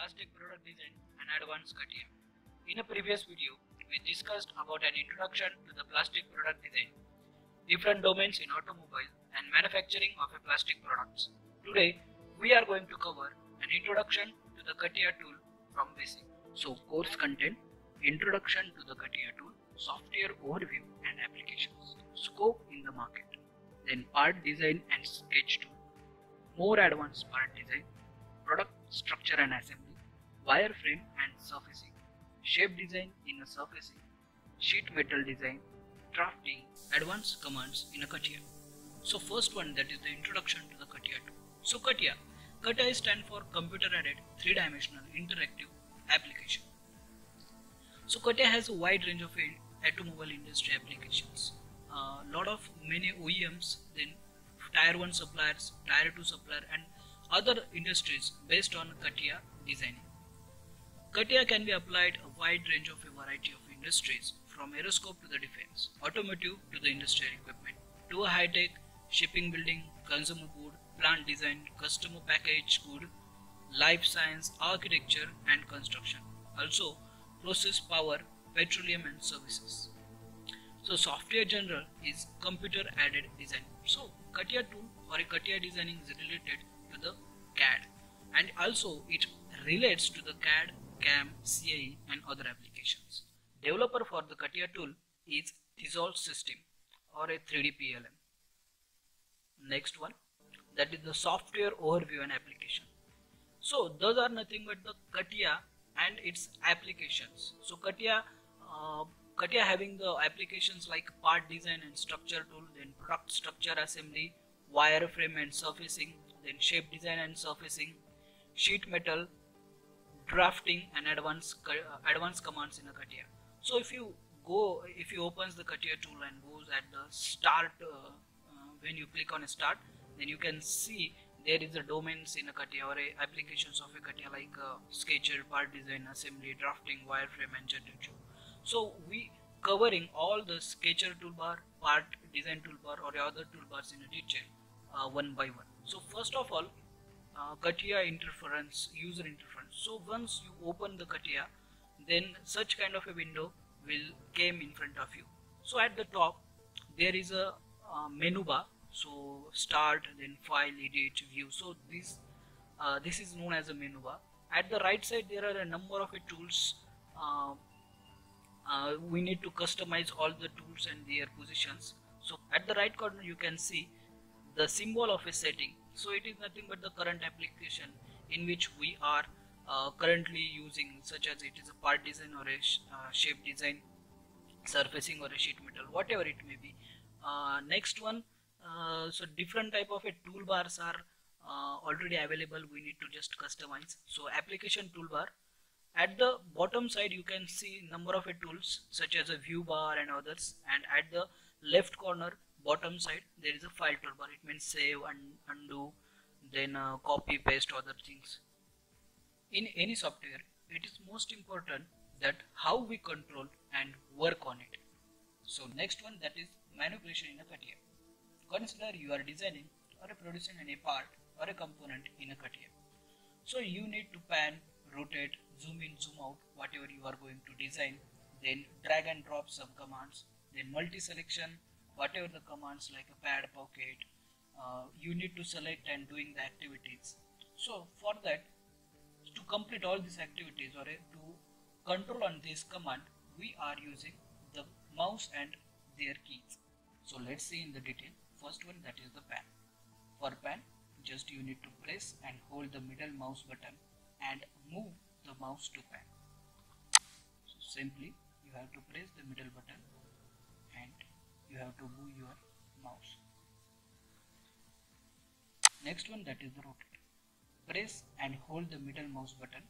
plastic product design and advanced CATIA. In a previous video, we discussed about an introduction to the plastic product design, different domains in automobile and manufacturing of a plastic products. Today, we are going to cover an introduction to the CATIA tool from basic. So, course content, introduction to the CATIA tool, software overview and applications, scope in the market, then part design and sketch tool, more advanced part design, product structure and assembly, wireframe and surfacing, shape design in a surfacing, sheet metal design, drafting, advanced commands in a CATIA. So first one, that is the introduction to the CATIA tool. So CATIA stands for Computer Aided 3-Dimensional Interactive Application. So CATIA has a wide range of automobile industry applications. Many OEMs, then Tier 1 suppliers, Tier 2 supplier and other industries based on CATIA designing. CATIA can be applied a wide range of a variety of industries, from aerospace to the defense, automotive to the industrial equipment, to a high-tech, shipping, building, consumer good, plant design, customer packaged good, life science, architecture and construction. Also process power, petroleum and services. So software general is computer aided design. So CATIA tool or a CATIA designing is related to the CAD, and also it relates to the CAD, CAM, CAE and other applications. Developer for the CATIA tool is Dassault System or a 3D PLM. Next one, that is the software overview and application. So those are nothing but the CATIA and its applications. So CATIA having the applications like part design and structure tool, then product structure assembly, wireframe and surfacing, then shape design and surfacing, sheet metal, drafting and advanced commands in a CATIA. So if you opens the CATIA tool and goes at the start, when you click on start, then you can see there is a domains in a CATIA or a applications of a CATIA like sketcher, part design, assembly, drafting, wireframe and generator. So we covering all the sketcher toolbar, part design toolbar or other toolbars in a detail one by one. So first of all, CATIA interference, user interference. So once you open the CATIA, then such kind of a window will came in front of you. So at the top there is a menu bar. So start, then file, edit, view. So this is known as a menu bar. At the right side there are a number of tools. We need to customize all the tools and their positions. So at the right corner you can see the symbol of a setting. So it is nothing but the current application in which we are currently using, such as it is a part design or a shape design, surfacing or a sheet metal, whatever it may be. Next one, so different type of a toolbars are already available. We need to just customize. So application toolbar. At the bottom side you can see number of tools such as a view bar and others, and at the left corner bottom side there is a file toolbar. It means save and undo, then copy, paste, other things. In any software it is most important that how we control and work on it. So next one, that is manipulation in a CATIA. Consider you are designing or producing any part or a component in a CATIA. So you need to pan, rotate, zoom in, zoom out, whatever you are going to design, then drag and drop some commands, then multi-selection, whatever the commands like a pad, pocket, you need to select and doing the activities. So for that, to complete all these activities or to control on this command, we are using the mouse and their keys. So let's see in the detail. First one, that is the pan. For pan, just you need to press and hold the middle mouse button and move the mouse to pan. So simply you have to press the middle button and you have to move your mouse. Next one, that is the rotate. Press and hold the middle mouse button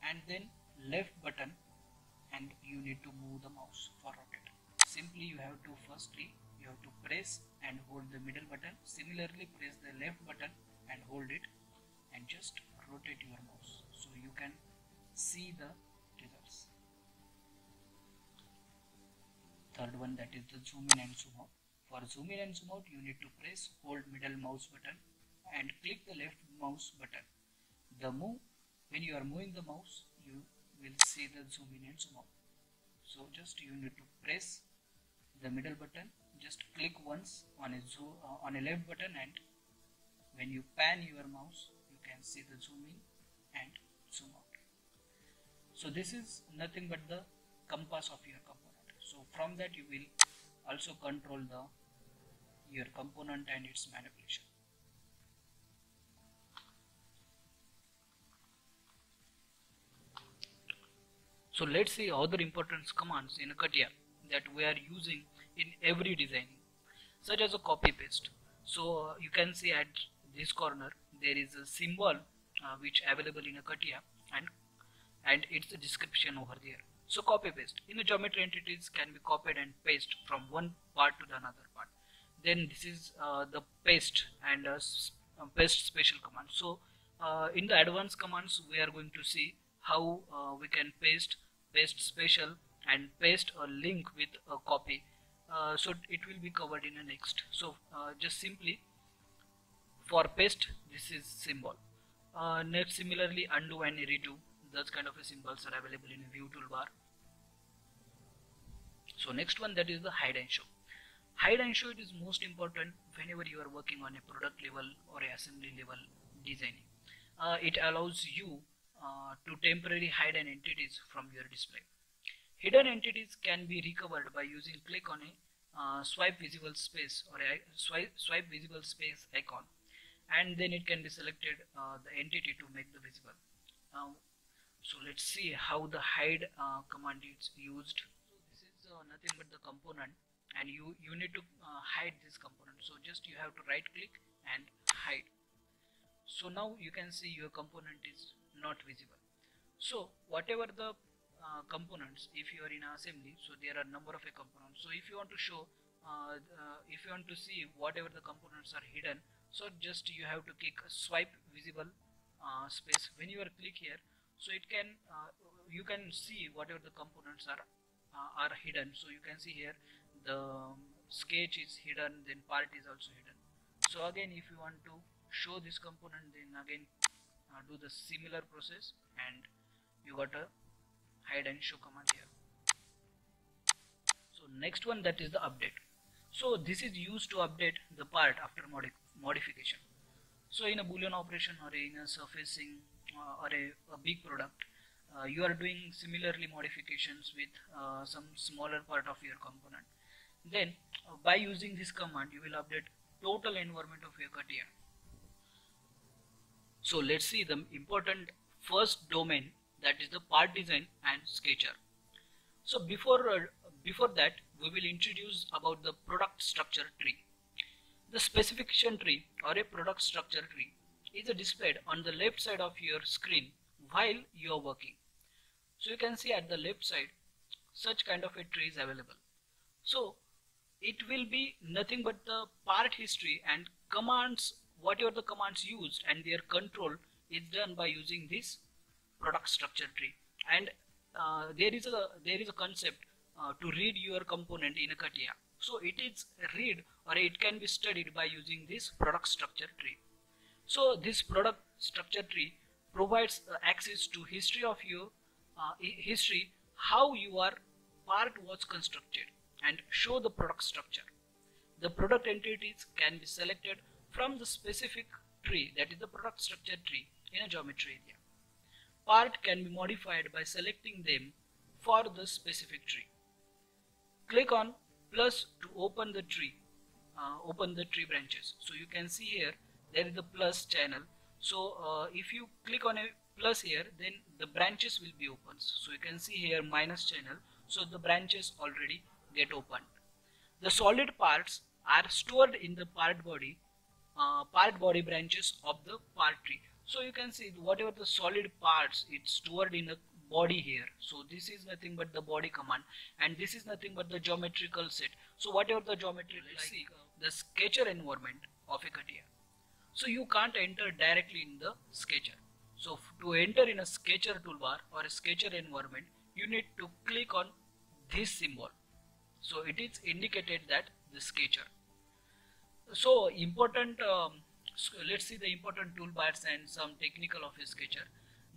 and then left button and you need to move the mouse for rotate. Simply you have to press and hold the middle button. Similarly press the left button and hold it and just rotate your mouse so you can see the results. Third one, that is the zoom in and zoom out. For zoom in and zoom out, you need to hold middle mouse button and click the left mouse button. The move when you are moving the mouse, you will see the zoom in and zoom out. So just you need to press the middle button, just click once on a zoom on a left button, and when you pan your mouse, you can see the zoom in and zoom out. So this is nothing but the compass of your component. So from that you will also control your component and its manipulation. So let's see other important commands in CATIA that we are using in every designing, such as a copy paste. So you can see at this corner there is a symbol which available in a CATIA, and it's a description over there. So copy paste in the geometry entities can be copied and pasted from one part to the another part. Then this is the paste and paste special command. So in the advanced commands we are going to see how we can paste special and paste a link with a copy. So it will be covered in the next. So just simply for paste, this is symbol. Next, similarly undo and redo, those kind of symbols are available in a view toolbar. So next one, that is the hide and show. Hide and show, it is most important whenever you are working on a product level or a assembly level designing. It allows you to temporarily hide an entities from your display. Hidden entities can be recovered by using click on a swipe visible space or a swipe visible space icon, and then it can be selected the entity to make the visible. So let's see how the hide command is used. So this is nothing but the component, and you need to hide this component. So just you have to right click and hide. So now you can see your component is not visible. So whatever the components, if you are in assembly, so there are number of components. So if you want to show if you want to see whatever the components are hidden, so just you have to click swipe visible space. When you are click here, so it can you can see whatever the components are hidden. So you can see here the sketch is hidden, then part is also hidden. So again, if you want to show this component, then again do the similar process, and you got a hide and show command here. So next one, that is the update. So this is used to update the part after modification. So in a boolean operation or in a surfacing or a big product, you are doing similarly modifications with some smaller part of your component. Then by using this command, you will update total environment of your CATIA. So let's see the important first domain, that is the part design and sketcher. So before that, we will introduce about the product structure tree. The specification tree or a product structure tree is displayed on the left side of your screen while you are working. So you can see at the left side such kind of a tree is available. So it will be nothing but the part history and commands, whatever the commands used and their control is done by using this product structure tree. And there is a concept to read your component in a CATIA. So it is read or it can be studied by using this product structure tree. So this product structure tree provides access to history of your history, how your part was constructed, and show the product structure. The product entities can be selected from the specific tree, that is the product structure tree, in a geometry area. Part can be modified by selecting them for the specific tree. Click on plus to open the tree branches. So you can see here there is the plus channel. So if you click on a plus here, then the branches will be opened. So you can see here minus channel, so the branches already get opened. The solid parts are stored in the part body branches of the part tree. So you can see whatever the solid parts, it's stored in a body here. So this is nothing but the body command, and this is nothing but the geometrical set. So whatever the geometry, let's see the sketcher environment of a CATIA. So you can't enter directly in the sketcher. So to enter in a sketcher toolbar or a sketcher environment, you need to click on this symbol. So it is indicated that the sketcher. So important let's see the important toolbars and some technical of a sketcher.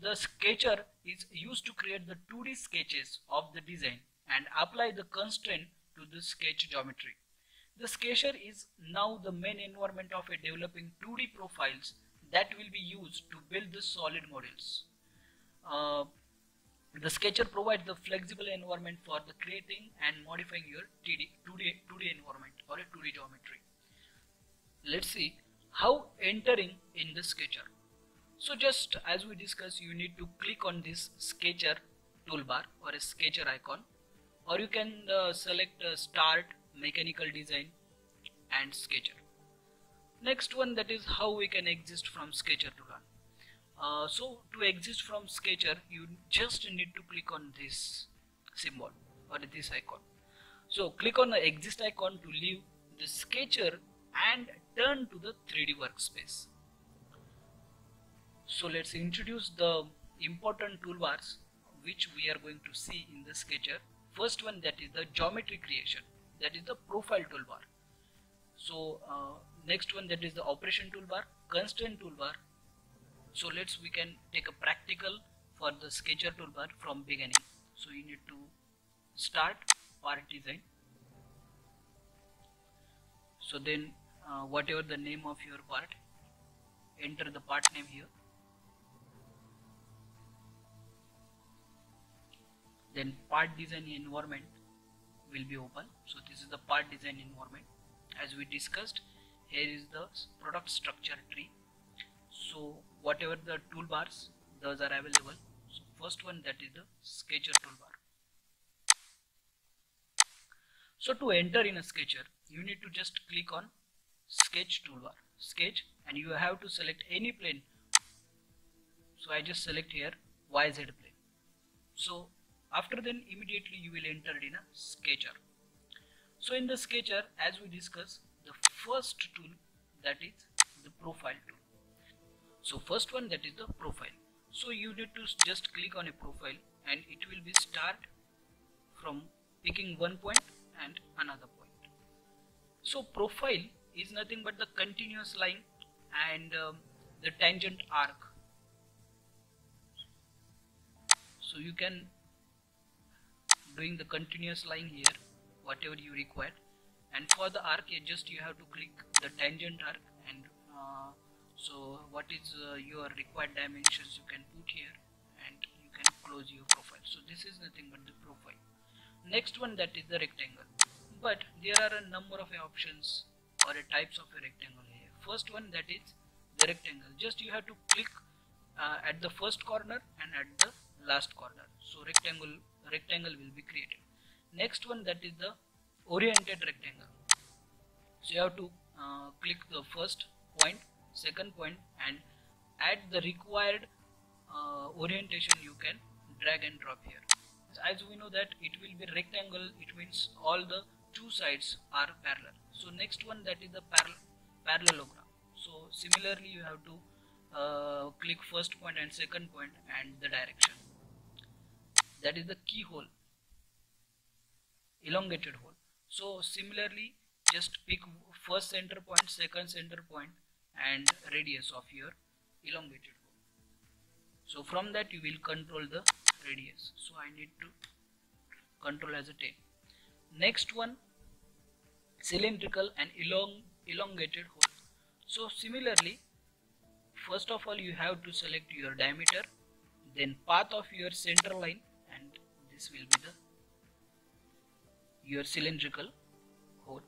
The sketcher is used to create the 2D sketches of the design and apply the constraint to the sketch geometry. The sketcher is now the main environment of developing 2D profiles that will be used to build the solid models. The sketcher provides the flexible environment for the creating and modifying your 2D environment or a 2D geometry. Let's see how entering in the sketcher. So just as we discussed, you need to click on this sketcher toolbar or a sketcher icon, or you can select start, mechanical design and sketcher. Next one, that is how we can exist from sketcher to run. So to exist from sketcher, you just need to click on this symbol or this icon. So click on the exist icon to leave the sketcher and turn to the 3D workspace. So let's introduce the important toolbars which we are going to see in the sketcher. First one, that is the geometry creation, that is the profile toolbar. So next one, that is the operation toolbar, constraint toolbar. So we can take a practical for the sketcher toolbar from beginning. So you need to start part design. So then whatever the name of your part, enter the part name here. Then part design environment will be open. So this is the part design environment. As we discussed, here is the product structure tree. So whatever the toolbars, those are available. So first one, that is the sketcher toolbar. So to enter in a sketcher, you need to just click on sketch toolbar, sketch, and you have to select any plane. So I just select here YZ plane. So after then immediately you will enter in a sketcher. So in the sketcher, as we discussed, the first tool, that is the profile tool. So first one, that is the profile. So you need to just click on a profile and it will be start from picking one point and another point. So profile is nothing but the continuous line and the tangent arc. So you can doing the continuous line here, whatever you require, and for the arc you have to click the tangent arc, and so what is your required dimensions you can put here and you can close your profile. So this is nothing but the profile. Next one, that is the rectangle, but there are a number of options or types of a rectangle here. First one, that is the rectangle, just you have to click at the first corner and at the last corner. So rectangle will be created. Next one, that is the oriented rectangle. So you have to click the first point, second point, and at the required orientation you can drag and drop here. As we know that it will be rectangle, it means all the two sides are parallel. So next one, that is the parallelogram. So similarly you have to click first point and second point and the direction. That is the keyhole, elongated hole. So similarly just pick first center point, second center point and radius of your elongated hole. So from that you will control the radius. So I need to control as a 10. Next one, cylindrical and elongated hole. So similarly, first of all you have to select your diameter, then path of your center line, and this will be your cylindrical hole,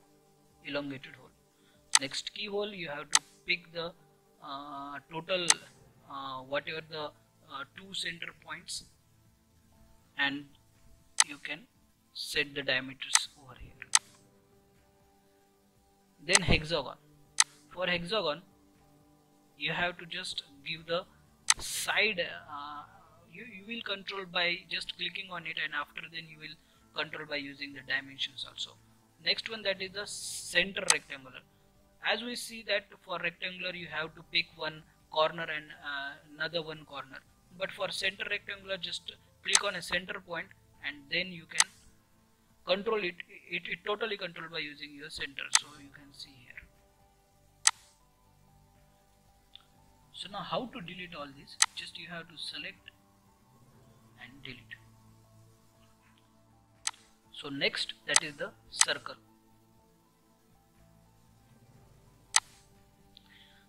elongated hole. Next keyhole, you have to pick the total whatever the two center points, and you can set the diameters over here. Then hexagon. For hexagon you have to just give the side, you will control by just clicking on it, and after then you will control by using the dimensions also. Next one, that is the center rectangular. As we see that for rectangular you have to pick one corner and another one corner, but for center rectangular just click on a center point and then you can control it. It totally controlled by using your center. So you can see here. So now how to delete all this? Just you have to select and delete. So next, that is the circle.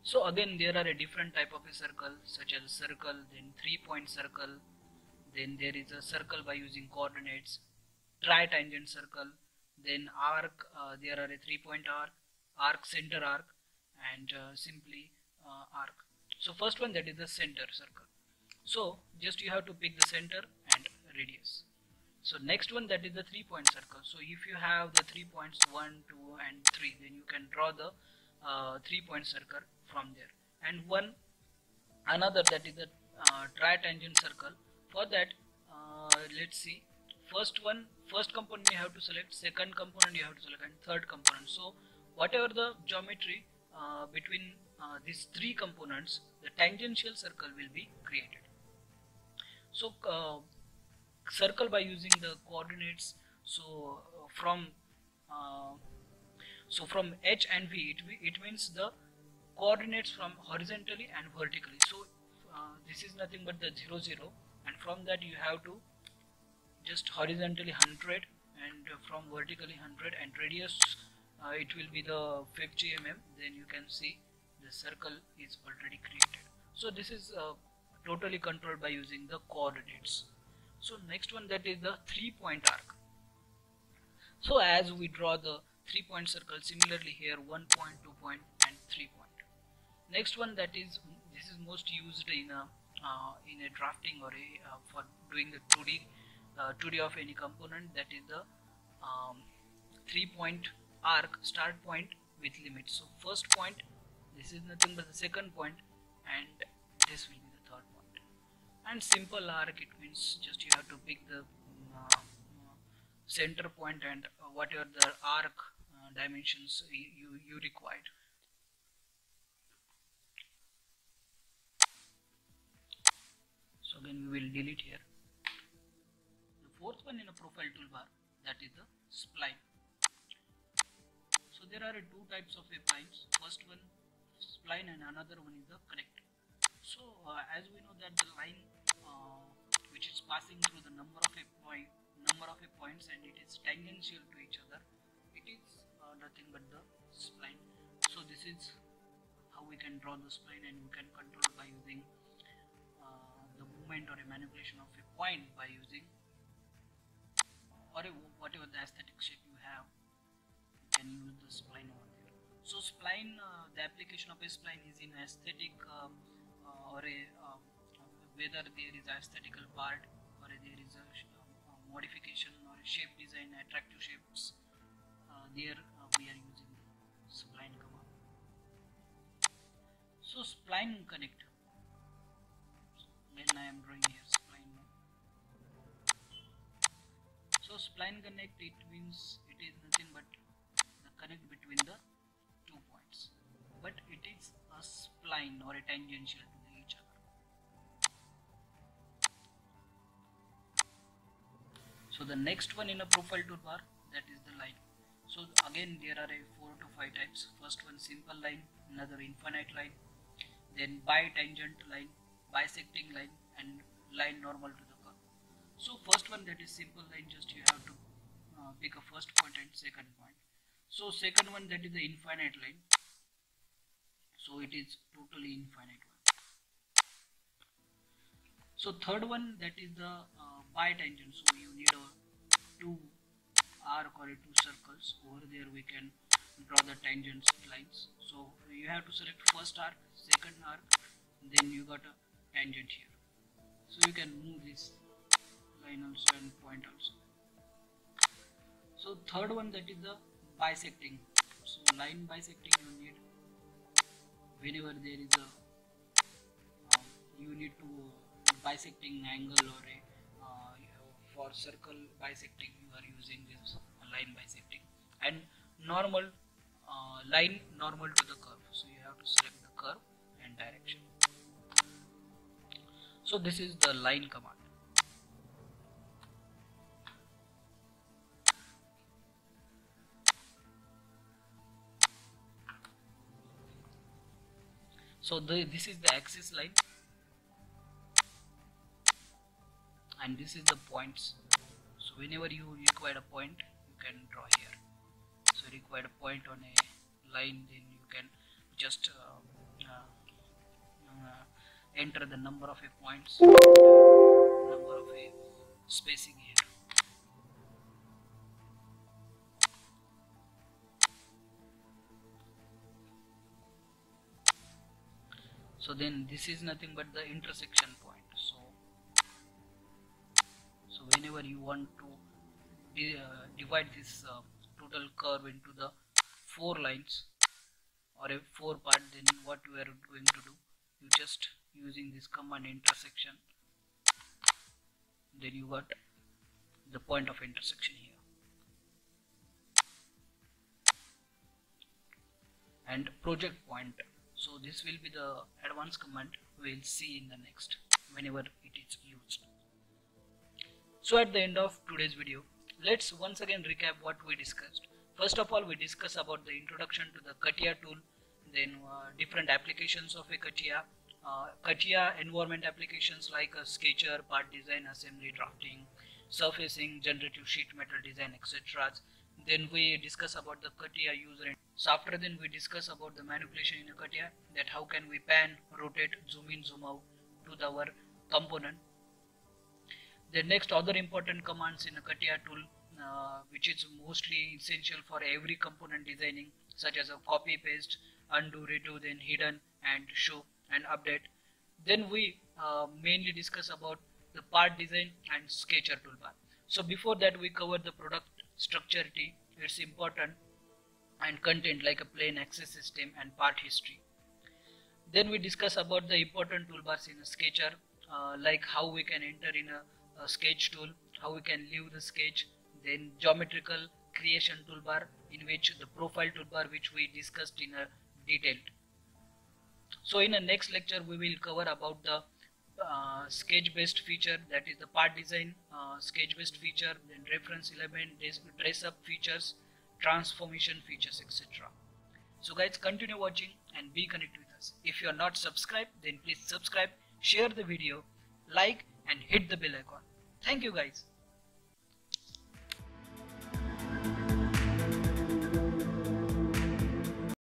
So again there are a different type of a circle, such as circle, then 3-point circle, then there is a circle by using coordinates, tritangent circle, then arc, there are a 3-point arc, center arc, and simply arc. So first one, that is the center circle. So just you have to pick the center and radius. So next one, that is the 3-point circle. So if you have the 3 points 1, 2 and 3, then you can draw the 3-point circle from there. And another, that is the tritangent circle. For that, let's see, first component you have to select, second component you have to select, and third component. So whatever the geometry between these 3 components, the tangential circle will be created. So circle by using the coordinates. So from H and V, it means the coordinates from horizontally and vertically. So this is nothing but the 0, 0, and from that you have to just horizontally 100, and from vertically 100, and radius it will be the 50 mm. Then you can see the circle is already created. So this is totally controlled by using the coordinates. So next one, that is the 3-point arc. So as we draw the 3-point circle, similarly here 1 point, 2 point and 3 point. Next one, that is, this is most used in a drafting or for doing the 2D of any component, that is the 3-point arc, start point with limit. So first point, this is nothing but the second point, and this will be the third point. And simple arc, it means just you have to pick the center point and whatever the arc dimensions you required. So again we will delete here. The fourth one in a profile toolbar, that is the spline. So there are 2 types of splines. First one, spline, and another one is the connect. So as we know that the line which is passing through the number of points and it is tangential to each other, it is nothing but the spline. So this is how we can draw the spline, and we can control by using the movement or a manipulation of a point by using or whatever the aesthetic shape you have, you can use the spline over there. So spline, the application of a spline is in aesthetic or a whether there is aesthetical part or there is a modification or a shape design, attractive shapes, there we are using the spline command. So spline connect, when I am drawing here spline. So spline connect, it means it is nothing but the connect between the 2 points, but it is a spline or a tangential to each other. So the next one in a profile toolbar, that is the line. So again there are 4 to 5 types. First one, simple line, another infinite line, then bitangent line, bisecting line, and line normal to the curve. So first one, that is simple line, just you have to pick a first point and second point. So second one, that is the infinite line, so it is totally infinite one. So third one, that is the bitangent, so you need 2 arc or 2 circles. Over there we can draw the tangent lines. So you have to select first arc, second arc, then you got a tangent here. So you can move this line also and point also. So third one, that is the bisecting. So line bisecting you need whenever there is a you need to bisecting angle, or for circle bisecting you are using this line bisecting, and normal line normal to the curve. So you have to select the curve and direction. So this is the line command. So this is the axis line, and this is the points. So whenever you require a point, you can draw here. So you require a point on a line, then you can just enter the number of points, number of spacing here. So then this is nothing but the intersection point. So whenever you want to divide this total curve into the 4 lines or a 4 part, then what we are going to do, you just using this command intersection, then you got the point of intersection here. And project point, so this will be the advanced command we will see in the next whenever it is used. So at the end of today's video, let's once again recap what we discussed. First of all, we discussed about the introduction to the CATIA tool, then different applications of a CATIA, CATIA environment applications like a sketcher, part design, assembly, drafting, surfacing, generative sheet metal design, etc. Then we discuss about the CATIA user. So after then we discuss about the manipulation in a CATIA, that how can we pan, rotate, zoom in, zoom out to our component. The next other important commands in a CATIA tool, which is mostly essential for every component designing, such as a copy, paste, undo, redo, then hidden and show and update. Then we mainly discuss about the part design and sketcher toolbar. So before that we cover the product structure T, its important, and content like a plain access system and part history. Then we discuss about the important toolbars in a sketcher, like how we can enter in a sketch tool, how we can leave the sketch, then geometrical creation toolbar, in which the profile toolbar, which we discussed in a detail. So in the next lecture we will cover about the sketch based feature, that is the part design sketch based feature, then reference element, dress up features, transformation features, etc. So guys, continue watching and be connected with us. If you are not subscribed, then please subscribe, share the video, like and hit the bell icon. Thank you guys.